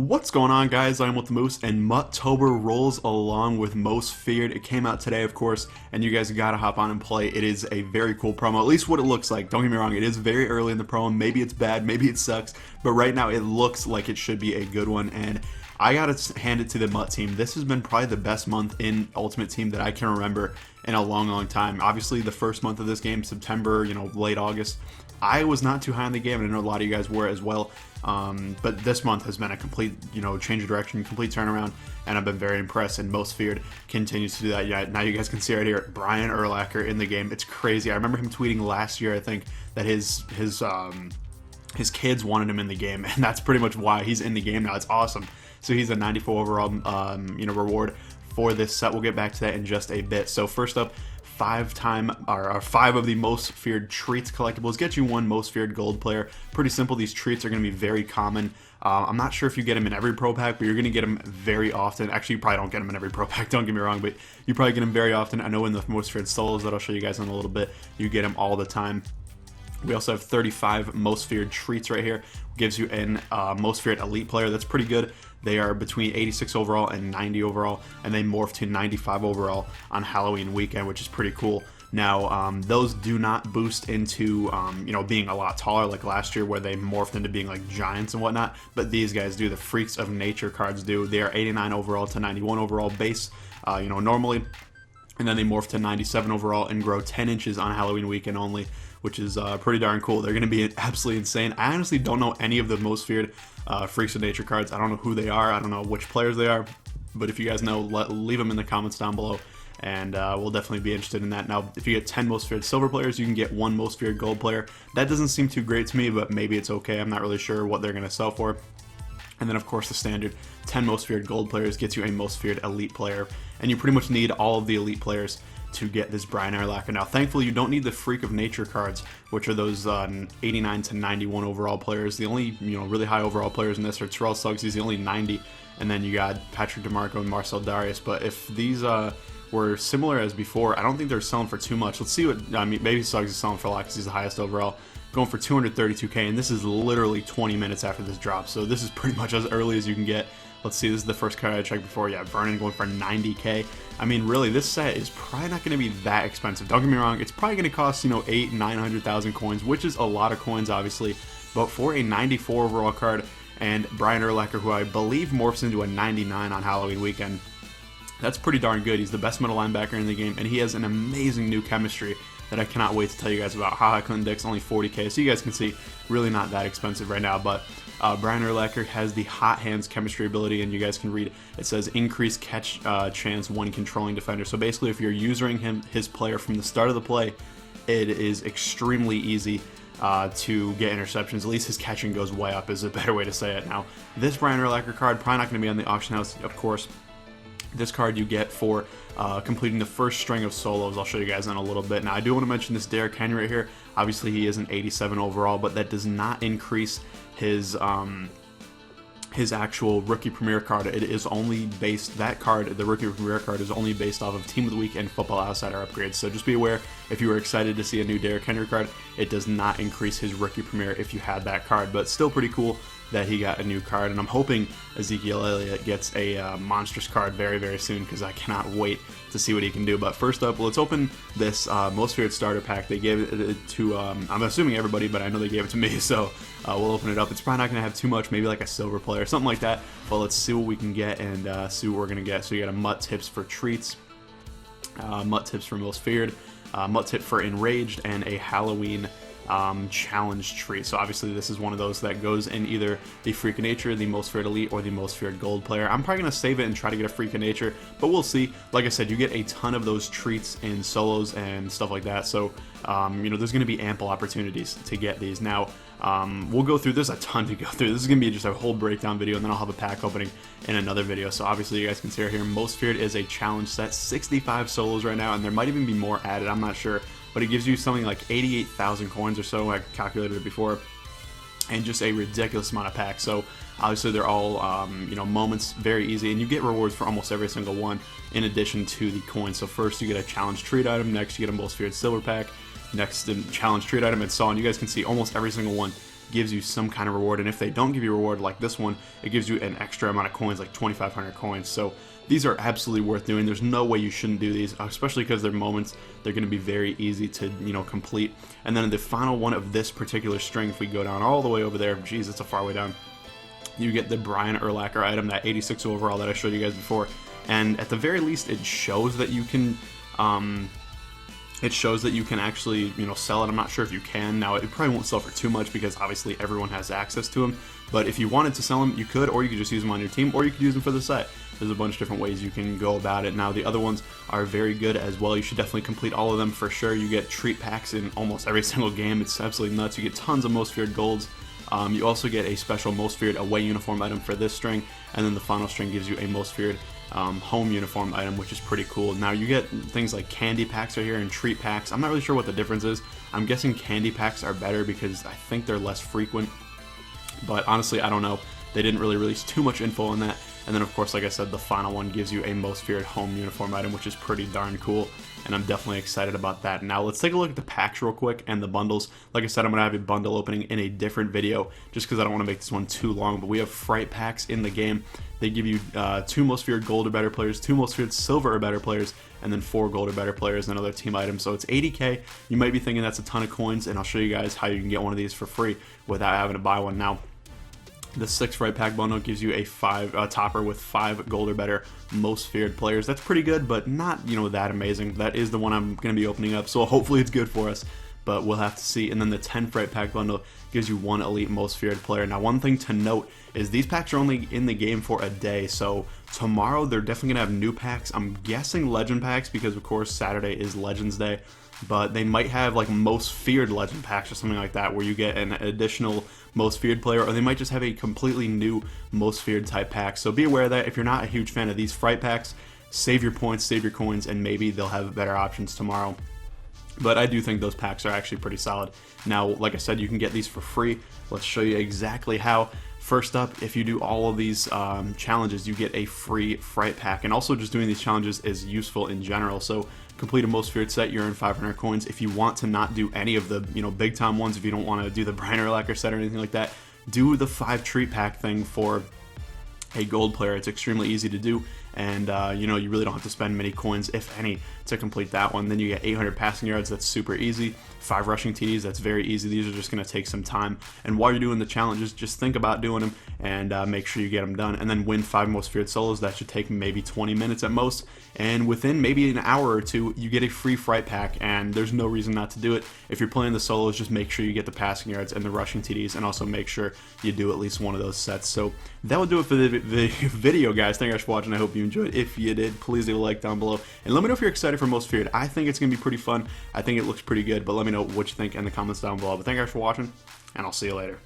What's going on, guys? I'm with the Moose, and Mutttober rolls along with Most Feared. It came out today, of course, and you guys gotta hop on and play. It is a very cool promo, at least what it looks like. Don't get me wrong, it is very early in the promo. Maybe it's bad, maybe it sucks, but right now it looks like it should be a good one, and I gotta hand it to the Mutt team. This has been probably the best month in Ultimate Team that I can remember in a long time. Obviously, the first month of this game, September, late August, I was not too high on the game, and I know a lot of you guys were as well. But this month has been a complete, change of direction, complete turnaround, and I've been very impressed. And Most Feared continues to do that. Yeah, now you guys can see right here, Brian Urlacher in the game. It's crazy. I remember him tweeting last year, I think, that his kids wanted him in the game, and that's pretty much why he's in the game now. It's awesome. So he's a 94 overall, reward for this set. We'll get back to that in just a bit. So first up, five of the Most Feared treats collectibles get you one Most Feared gold player. Pretty simple. These treats are going to be very common. I'm not sure if you get them in every pro pack, but you're going to get them very often. Actually, you probably don't get them in every pro pack, don't get me wrong, but you probably get them very often. I know in the Most Feared solos that I'll show you guys in a little bit, you get them all the time. We also have 35 Most Feared treats right here. Gives you an Most Feared elite player. That's pretty good. They are between 86 overall and 90 overall, and they morph to 95 overall on Halloween weekend, which is pretty cool. Now, those do not boost into, being a lot taller like last year where they morphed into being like giants and whatnot, but these guys do. The Freaks of Nature cards do. They are 89 overall to 91 overall base, normally, and then they morph to 97 overall and grow 10 inches on Halloween weekend only, which is pretty darn cool. They're going to be absolutely insane. I honestly don't know any of the Most Feared Freaks of Nature cards. I don't know who they are. I don't know which players they are. But if you guys know, leave them in the comments down below, and we'll definitely be interested in that. Now, if you get 10 Most Feared Silver players, you can get one Most Feared Gold player. That doesn't seem too great to me, but maybe it's okay. I'm not really sure what they're going to sell for. And then, of course, the standard 10 Most Feared Gold players gets you a Most Feared Elite player. And you pretty much need all of the Elite players to get this Brian Urlacher. Now, thankfully, you don't need the Freak of Nature cards, which are those 89 to 91 overall players. The only, really high overall players in this are Terrell Suggs. He's the only 90. And then you got Patrick DeMarco and Marcel Darius. But if these were similar as before, I don't think they're selling for too much. Let's see what, maybe Suggs is selling for a lot because he's the highest overall. Going for 232K, and this is literally 20 minutes after this drop, so this is pretty much as early as you can get. Let's see, this is the first card I checked before. Yeah, Vernon going for 90K. I mean, really, this set is probably not going to be that expensive. Don't get me wrong, it's probably going to cost, 800,000-900,000 coins, which is a lot of coins, obviously. But for a 94 overall card, and Brian Urlacher, who I believe morphs into a 99 on Halloween weekend, that's pretty darn good. He's the best middle linebacker in the game, and he has an amazing new chemistry that I cannot wait to tell you guys about. Haha Clinton Dix, only 40K, so you guys can see, really not that expensive right now, but Brian Urlacher has the Hot Hands chemistry ability, and you guys can read, it says increased catch chance when controlling defender. So basically, if you're using his player from the start of the play, it is extremely easy to get interceptions. At least his catching goes way up, is a better way to say it. Now, this Brian Urlacher card, probably not going to be on the auction house, of course. This card you get for completing the first string of solos. I'll show you guys in a little bit. Now, I do want to mention this Derrick Henry right here. Obviously, he is an 87 overall, but that does not increase his actual Rookie Premier card. It is only based, that card, the Rookie Premier card, is only based off of Team of the Week and Football Outsider upgrades. So just be aware, if you were excited to see a new Derrick Henry card, it does not increase his Rookie Premier if you had that card, but still pretty cool that he got a new card, and I'm hoping Ezekiel Elliott gets a monstrous card very soon, because I cannot wait to see what he can do. But first up, let's open this Most Feared starter pack. They gave it to, I'm assuming everybody, but I know they gave it to me, so we'll open it up. It's probably not going to have too much, maybe like a silver player, something like that, but let's see what we can get and see what we're going to get. So you got a Mutt Tips for Treats, Mutt Tips for Most Feared, Mutt Tip for Enraged, and a Halloween challenge tree. So obviously this is one of those that goes in either the Freak of Nature, the Most Feared Elite, or the Most Feared Gold player. I'm probably going to save it and try to get a Freak of Nature, but we'll see. Like I said, you get a ton of those treats in solos and stuff like that, so there's going to be ample opportunities to get these. Now, we'll go through, there's a ton to go through. This is going to be just a whole breakdown video, and then I'll have a pack opening in another video. So obviously you guys can see right here, Most Feared is a challenge set, 65 solos right now, and there might even be more added, I'm not sure, but it gives you something like 88,000 coins or so. I calculated it before, and just a ridiculous amount of packs. So obviously they're all moments, very easy, and you get rewards for almost every single one in addition to the coins. So first you get a challenge treat item, next you get a Most Feared silver pack, next challenge treat item, and so on. You guys can see almost every single one gives you some kind of reward, and if they don't give you a reward like this one, it gives you an extra amount of coins, like 2,500 coins. So these are absolutely worth doing. There's no way you shouldn't do these, especially because they're moments. They're going to be very easy to, complete. And then the final one of this particular string, if we go down all the way over there, geez, it's a far way down, you get the Brian Urlacher item, that 86 overall that I showed you guys before. And at the very least, it shows that you can actually, sell it. I'm not sure if you can. Now, it probably won't sell for too much because obviously everyone has access to them. But if you wanted to sell them, you could, or you could just use them on your team, or you could use them for the set. There's a bunch of different ways you can go about it. Now, the other ones are very good as well. You should definitely complete all of them for sure. You get treat packs in almost every single game. It's absolutely nuts. You get tons of most feared golds. You also get a special most feared away uniform item for this string, and then the final string gives you a most feared home uniform item, which is pretty cool. Now you get things like candy packs right here and treat packs. I'm not really sure what the difference is. I'm guessing candy packs are better because I think they're less frequent, but honestly I don't know. They didn't really release too much info on that. And then of course, like I said, the final one gives you a most feared home uniform item, which is pretty darn cool, and I'm definitely excited about that. Now let's take a look at the packs real quick and the bundles. Like I said, I'm going to have a bundle opening in a different video just because I don't want to make this one too long, but we have fright packs in the game. They give you 2 most feared gold or better players, 2 most feared silver or better players, and then 4 gold or better players and other team items. So it's 80k. You might be thinking that's a ton of coins, and I'll show you guys how you can get one of these for free without having to buy one. Now, the 6 fright pack bundle gives you a topper with 5 gold or better most feared players. That's pretty good, but not that amazing. That is the one I'm going to be opening up, so hopefully it's good for us, but we'll have to see. And then the 10 fright pack bundle gives you 1 elite most feared player. Now, one thing to note is these packs are only in the game for a day, so tomorrow they're definitely going to have new packs. I'm guessing legend packs because of course Saturday is Legends Day, but they might have like most feared legend packs or something like that where you get an additional most feared player, or they might just have a completely new most feared type pack. So be aware of that. If you're not a huge fan of these fright packs, save your points, save your coins, and maybe they'll have better options tomorrow. But I do think those packs are actually pretty solid. Now, like I said, you can get these for free. Let's show you exactly how. First up, if you do all of these challenges, you get a free fright pack. And also just doing these challenges is useful in general. So complete a most feared set, you earn 500 coins. If you want to not do any of the big time ones, if you don't want to do the Brian Urlacher set or anything like that, do the 5 treat pack thing for a gold player. It's extremely easy to do, and you really don't have to spend many coins, if any, to complete that one. Then you get 800 passing yards. That's super easy. 5 rushing TDs. That's very easy. These are just going to take some time, and while you're doing the challenges, just think about doing them and make sure you get them done, and then win 5 most feared solos. That should take maybe 20 minutes at most, and within maybe an hour or two you get a free fright pack, and there's no reason not to do it. If you're playing the solos, just make sure you get the passing yards and the rushing TDs, and also make sure you do at least one of those sets. So that will do it for the video, guys. Thank you guys for watching. I hope you enjoyed. If you did, please leave a like down below, and let me know if you're excited for most feared. I think it's gonna be pretty fun. I think it looks pretty good, but let me know what you think in the comments down below. But thank you guys for watching, and I'll see you later.